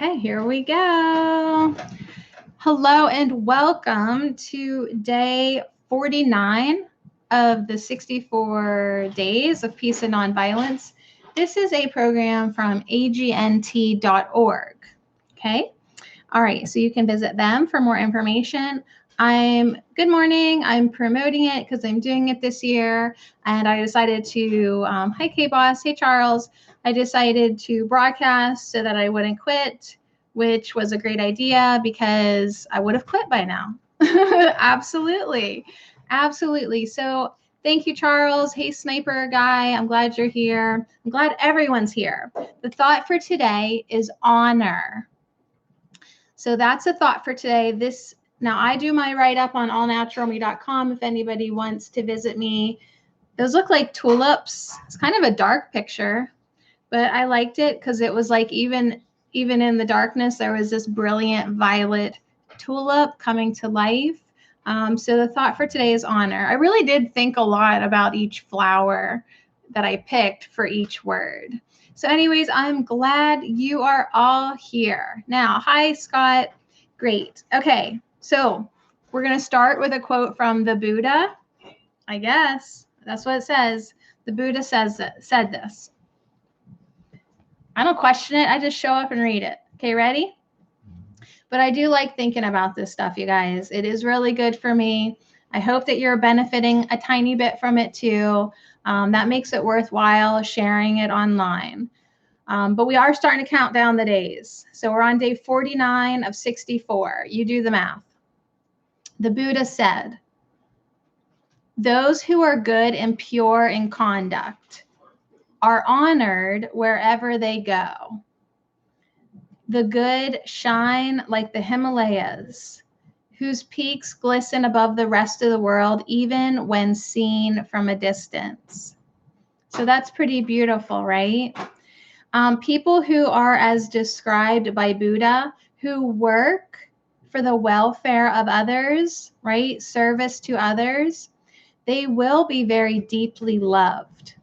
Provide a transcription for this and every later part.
Okay, here we go. Hello and welcome to day 49 of the 64 Days of Peace and Nonviolence. This is a program from agnt.org. Okay. All right. So you can visit them for more information. Good morning. I'm promoting it because I'm doing it this year. And I decided to, hi, K-Boss. Hey, Charles. I decided to broadcast so that I wouldn't quit, which was a great idea because I would have quit by now. Absolutely. Absolutely. So thank you, Charles. Hey, Sniper Guy. I'm glad you're here. I'm glad everyone's here. The thought for today is honor. So that's a thought for today. Now I do my write-up on allnaturalme.com if anybody wants to visit me. Those look like tulips. It's kind of a dark picture, but I liked it because it was like even in the darkness, there was this brilliant violet tulip coming to life. So the thought for today is honor. I really did think a lot about each flower that I picked for each word. So anyways, I'm glad you are all here. Now, hi, Scott. Great. Okay, so we're going to start with a quote from the Buddha. I guess that's what it says. The Buddha said this. I don't question it. I just show up and read it. Okay, ready? But I do like thinking about this stuff, you guys. It is really good for me. I hope that you're benefiting a tiny bit from it too. That makes it worthwhile sharing it online. But we are starting to count down the days. So we're on day 49 of 64. You do the math. The Buddha said, "Those who are good and pure in conduct are honored wherever they go. The good shine like the Himalayas, whose peaks glisten above the rest of the world, even when seen from a distance." So that's pretty beautiful, right? People who are as described by Buddha, who work for the welfare of others, right? Service to others, they will be very deeply loved.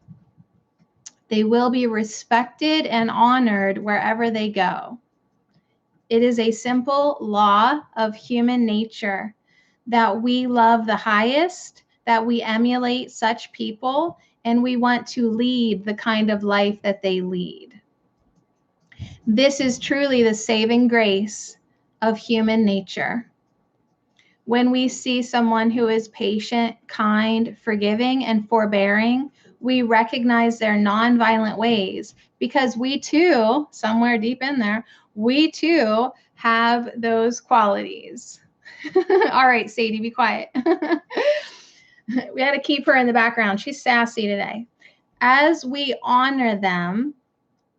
They will be respected and honored wherever they go. It is a simple law of human nature that we love the highest, that we emulate such people, and we want to lead the kind of life that they lead. This is truly the saving grace of human nature. When we see someone who is patient, kind, forgiving, and forbearing, we recognize their nonviolent ways because we too, somewhere deep in there, we too have those qualities. All right, Sadie, be quiet. We had to keep her in the background. She's sassy today. As we honor them,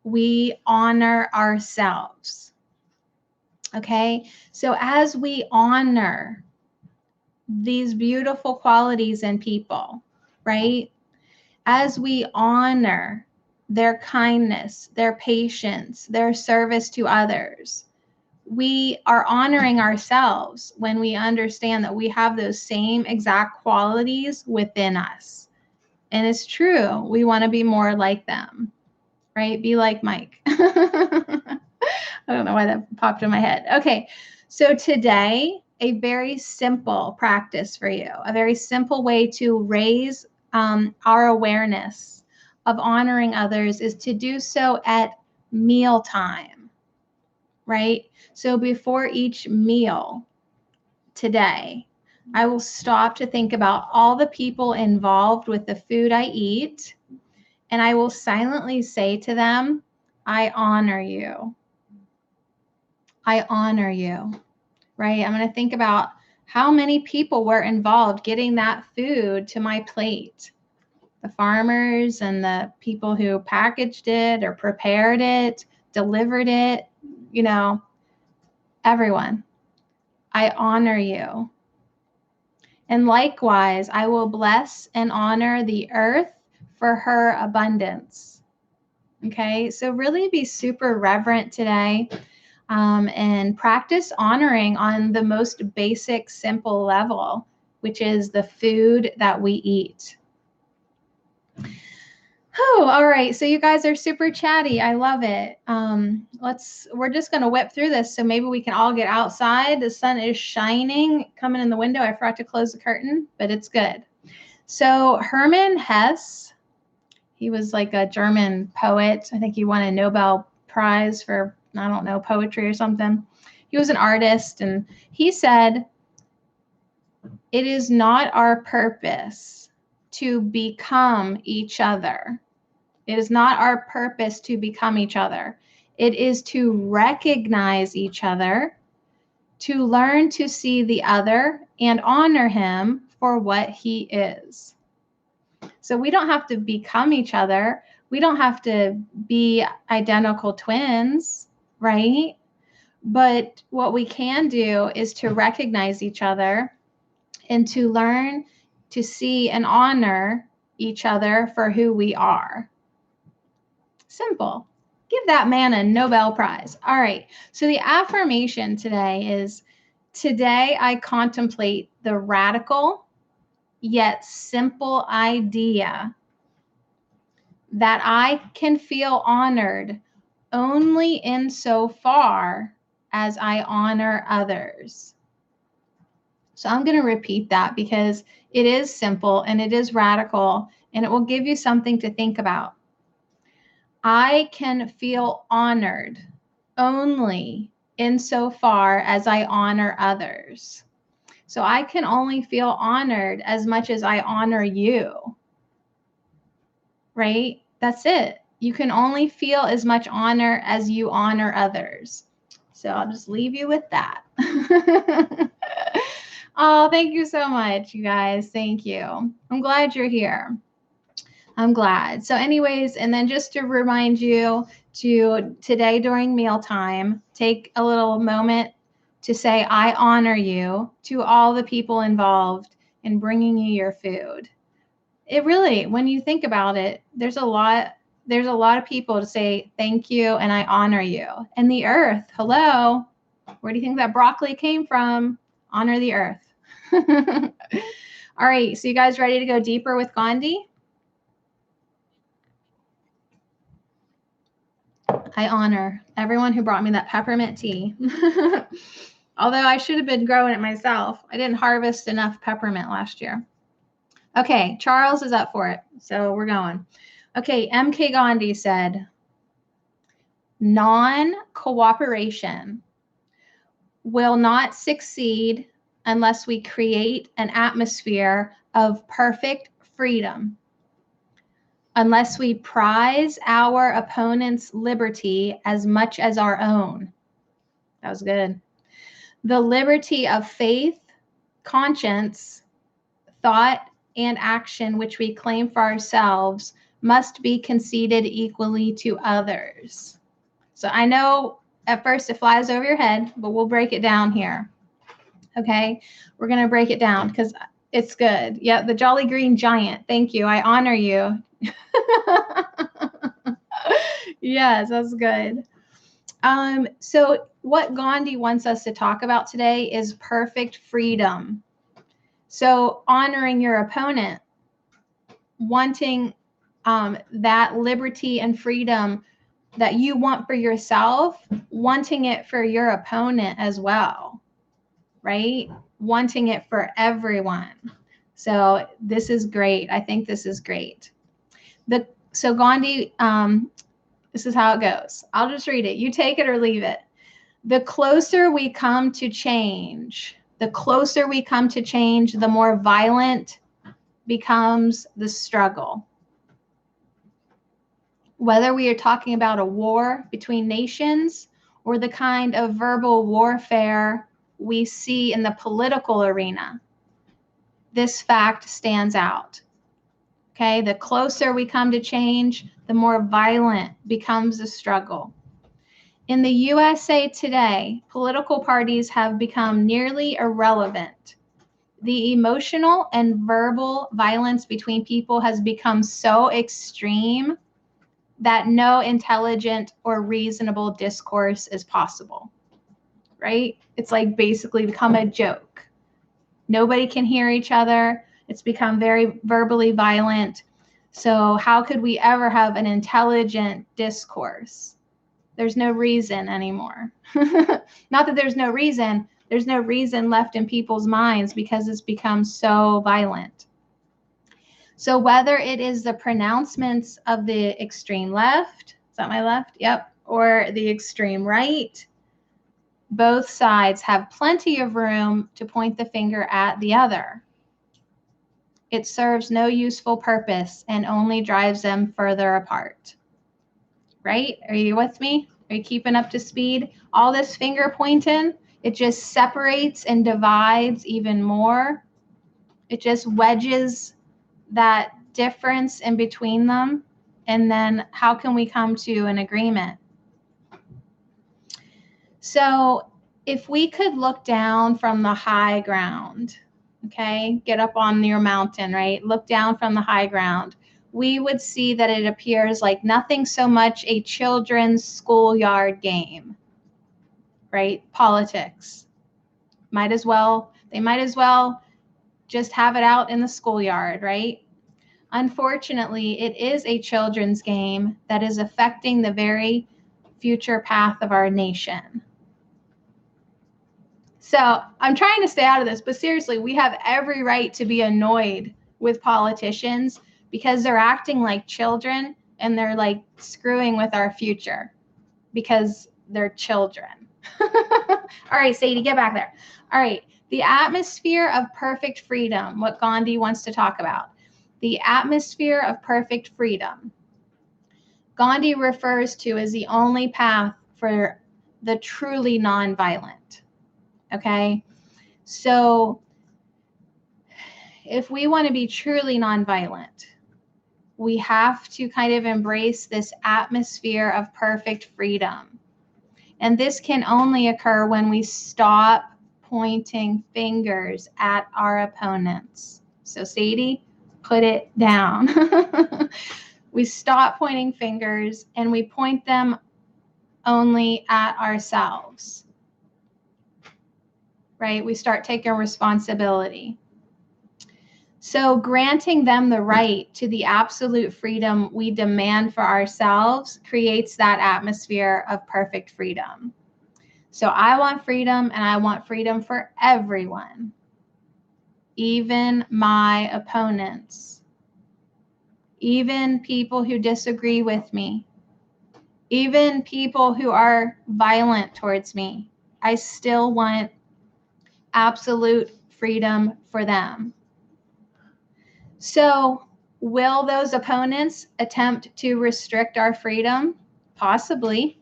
we honor ourselves. Okay, so as we honor these beautiful qualities in people, right? As we honor their kindness, their patience, their service to others, we are honoring ourselves when we understand that we have those same exact qualities within us. And it's true, we want to be more like them. Right? Be like Mike. I don't know why that popped in my head. Okay, so today, a very simple practice for you, a very simple way to raise our awareness of honoring others is to do so at mealtime, right? So before each meal today, I will stop to think about all the people involved with the food I eat, and I will silently say to them, I honor you. I honor you, right? I'm going to think about how many people were involved getting that food to my plate. The farmers and the people who packaged it or prepared it, delivered it, everyone. I honor you. And likewise, I will bless and honor the earth for her abundance. Okay, so really be super reverent today and practice honoring on the most basic, simple level, which is the food that we eat. Oh, all right. So you guys are super chatty. I love it. We're just gonna whip through this. So maybe we can all get outside. The sun is shining, coming in the window. I forgot to close the curtain, but it's good. So Hermann Hesse, he was like a German poet. I think he won a Nobel Prize for, I don't know, poetry or something. He was an artist, and he said, "It is not our purpose to become each other. It is not our purpose to become each other. It is to recognize each other, to learn to see the other and honor him for what he is." So we don't have to become each other. We don't have to be identical twins, right? But what we can do is to recognize each other and to learn to see and honor each other for who we are. Simple. Give that man a Nobel Prize. All right. So the affirmation today is, today I contemplate the radical yet simple idea that I can feel honored only insofar as I honor others. So I'm going to repeat that because it is simple and it is radical, and it will give you something to think about. I can feel honored only insofar as I honor others. So I can only feel honored as much as I honor you, right? That's it. You can only feel as much honor as you honor others. So I'll just leave you with that. Oh, thank you so much, you guys. Thank you. I'm glad you're here. I'm glad. So anyways, and then just to remind you to today during mealtime, take a little moment to say, I honor you to all the people involved in bringing you your food. It really, when you think about it, there's a lot of people to say thank you and I honor you. And the earth, hello, where do you think that broccoli came from? Honor the earth. All right, so you guys ready to go deeper with Gandhi? I honor everyone who brought me that peppermint tea. Although I should have been growing it myself. I didn't harvest enough peppermint last year. Okay, Charles is up for it. So we're going. Okay, MK Gandhi said, non-cooperation will not succeed unless we create an atmosphere of perfect freedom. Unless we prize our opponent's liberty as much as our own. That was good. The liberty of faith, conscience, thought, and action which we claim for ourselves must be conceded equally to others. So I know at first it flies over your head, but we'll break it down here. Okay, we're going to break it down because it's good. Yeah, the Jolly Green Giant. Thank you. I honor you. Yes, that's good. So what Gandhi wants us to talk about today is perfect freedom. So honoring your opponent, wanting that liberty and freedom that you want for yourself, wanting it for your opponent as well, right? Wanting it for everyone. So this is great. I think this is great. So Gandhi, this is how it goes. I'll just read it. You take it or leave it. The closer we come to change, the more violent becomes the struggle. Whether we are talking about a war between nations or the kind of verbal warfare we see in the political arena, this fact stands out. Okay, the closer we come to change, the more violent becomes the struggle. In the USA today, political parties have become nearly irrelevant. The emotional and verbal violence between people has become so extreme that no intelligent or reasonable discourse is possible, right? It's like basically become a joke. Nobody can hear each other. It's become very verbally violent. So how could we ever have an intelligent discourse? There's no reason anymore. Not that there's no reason left in people's minds because it's become so violent. So whether it is the pronouncements of the extreme left, is that my left? Yep. Or the extreme right, both sides have plenty of room to point the finger at the other. It serves no useful purpose and only drives them further apart. Right? Are you with me? Are you keeping up to speed? All this finger pointing, it just separates and divides even more. It just wedges that difference in between them. And then how can we come to an agreement? So if we could look down from the high ground, okay, get up on your mountain, right? Look down from the high ground. We would see that it appears like nothing so much a children's schoolyard game, right? Politics. They might as well just have it out in the schoolyard, right? Unfortunately, it is a children's game that is affecting the very future path of our nation. So I'm trying to stay out of this, but seriously, we have every right to be annoyed with politicians because they're acting like children and they're like screwing with our future because they're children. All right, Sadie, get back there. All right, the atmosphere of perfect freedom, what Gandhi wants to talk about. The atmosphere of perfect freedom. Gandhi refers to as the only path for the truly nonviolent. Okay, so if we want to be truly nonviolent, we have to kind of embrace this atmosphere of perfect freedom. And this can only occur when we stop pointing fingers at our opponents. So Sadie, put it down. We stop pointing fingers and we point them only at ourselves. Right? We start taking responsibility. So granting them the right to the absolute freedom we demand for ourselves creates that atmosphere of perfect freedom. So I want freedom, and I want freedom for everyone, even my opponents, even people who disagree with me, even people who are violent towards me. I still want absolute freedom for them. So will those opponents attempt to restrict our freedom? Possibly.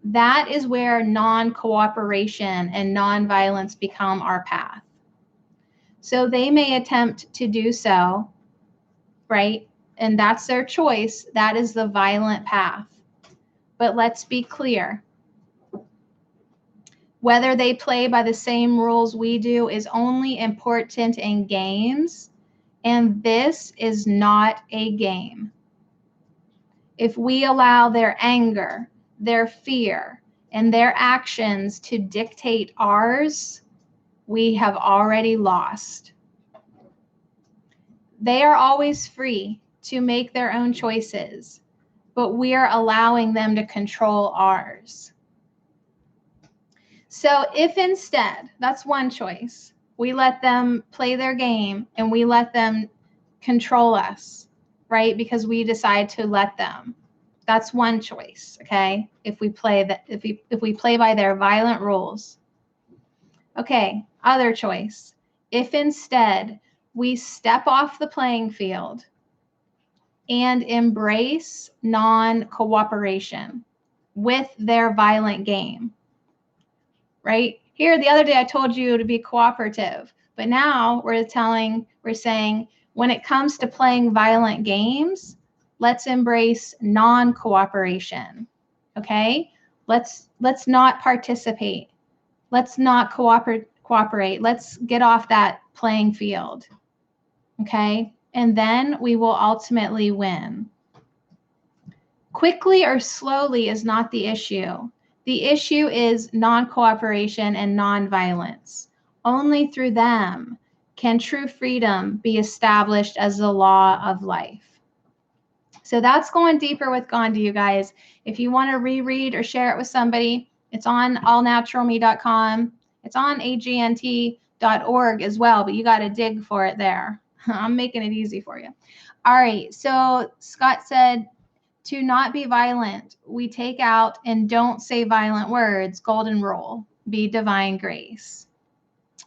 That is where non-cooperation and nonviolence become our path. So they may attempt to do so, right? And that's their choice. That is the violent path. But let's be clear. Whether they play by the same rules we do is only important in games, and this is not a game. If we allow their anger, their fear, and their actions to dictate ours, we have already lost. They are always free to make their own choices, but we are allowing them to control ours. So if instead, that's one choice, we let them play their game and we let them control us, right? Because we decide to let them. That's one choice, okay? If we play by their violent rules. Okay, other choice. If instead we step off the playing field and embrace non-cooperation with their violent game, right? Here, the other day I told you to be cooperative, but now we're saying when it comes to playing violent games, let's embrace non-cooperation, okay? Let's not participate. Let's not cooperate. Let's get off that playing field, okay? And then we will ultimately win. Quickly or slowly is not the issue. The issue is non-cooperation and non-violence. Only through them can true freedom be established as the law of life? So that's going deeper with Gandhi, you guys. If you want to reread or share it with somebody, it's on allnaturalme.com. It's on agnt.org as well, but you got to dig for it there. I'm making it easy for you. All right. So Scott said, to not be violent, we take out and don't say violent words. Golden rule, be divine grace.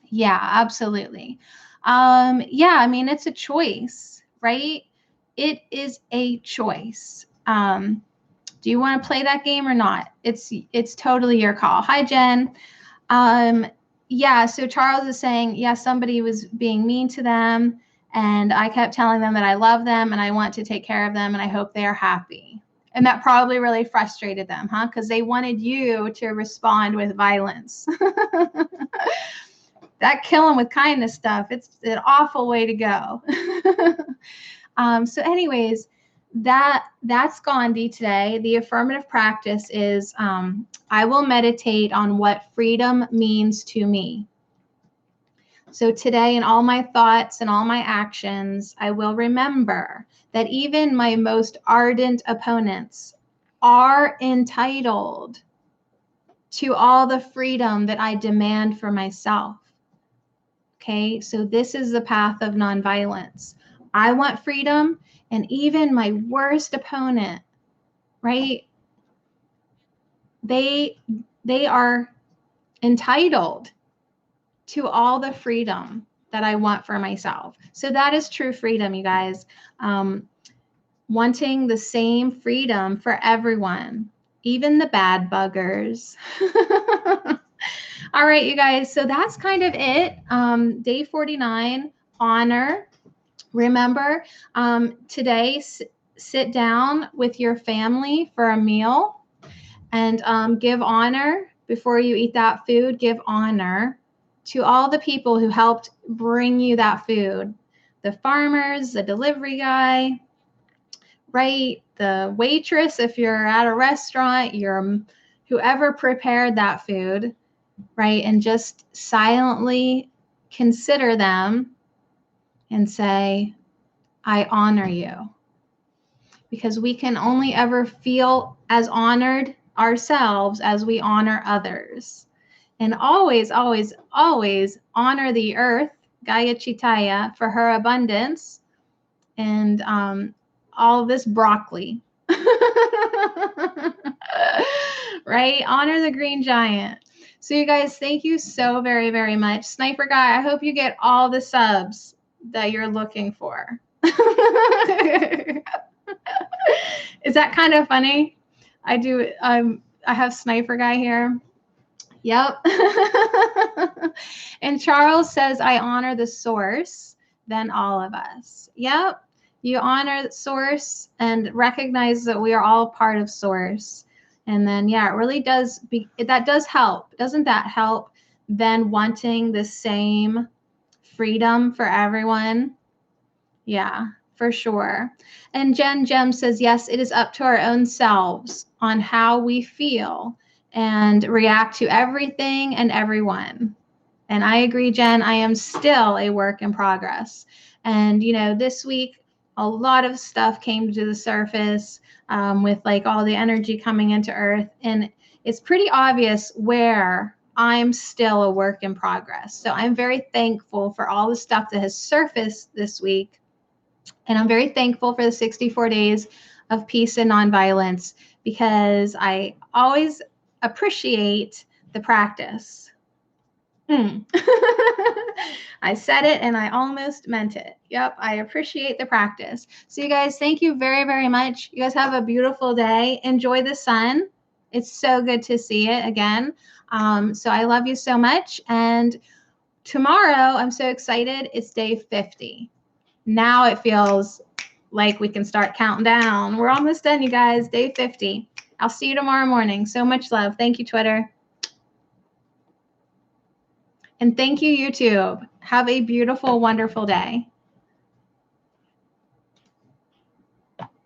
Yeah, absolutely. Yeah, I mean, it's a choice, right? It is a choice. Do you want to play that game or not? It's totally your call. Hi, Jen. Yeah, so Charles is saying, yeah, somebody was being mean to them, and I kept telling them that I love them and I want to take care of them and I hope they are happy. And that probably really frustrated them, huh? Because they wanted you to respond with violence. That kill them with kindness stuff, it's an awful way to go. So anyways, that's Gandhi today. The affirmative practice is I will meditate on what freedom means to me. So today, in all my thoughts and all my actions, I will remember that even my most ardent opponents are entitled to all the freedom that I demand for myself. Okay, so this is the path of nonviolence. I want freedom, and even my worst opponent, right? They are entitled to all the freedom that I want for myself. So that is true freedom, you guys. Wanting the same freedom for everyone, even the bad buggers. All right, you guys. So that's kind of it. Day 49, honor. Remember, today, sit down with your family for a meal and give honor before you eat that food. Give honor to all the people who helped bring you that food. The farmers, the delivery guy, right? The waitress, if you're at a restaurant, whoever prepared that food, right? And just silently consider them and say, I honor you. Because we can only ever feel as honored ourselves as we honor others. And always, always, always honor the earth, Gaia Chitaya, for her abundance and all this broccoli. Right? Honor the green giant. So you guys, thank you so very, very much. Sniper Guy, I hope you get all the subs that you're looking for. Is that kind of funny? I have Sniper Guy here. Yep. And Charles says, I honor the source than all of us. Yep. You honor the source and recognize that we are all part of source. And then, yeah, it really does. That does help. Doesn't that help? Then wanting the same freedom for everyone. Yeah, for sure. And Jen Gem says, yes, it is up to our own selves on how we feel and react to everything and everyone. And I agree, Jen, I am still a work in progress. And, this week, a lot of stuff came to the surface with like all the energy coming into Earth. And it's pretty obvious where I'm still a work in progress. So I'm very thankful for all the stuff that has surfaced this week. And I'm very thankful for the 64 days of peace and nonviolence because I always appreciate the practice. I said it and I almost meant it. Yep, I appreciate the practice. So you guys, thank you very, very much. You guys have a beautiful day. Enjoy the sun. It's so good to see it again. So I love you so much. And tomorrow, I'm so excited. It's day 50. Now it feels like we can start counting down. We're almost done, you guys. Day 50. I'll see you tomorrow morning. So much love. Thank you, Twitter. And thank you, YouTube. Have a beautiful, wonderful day.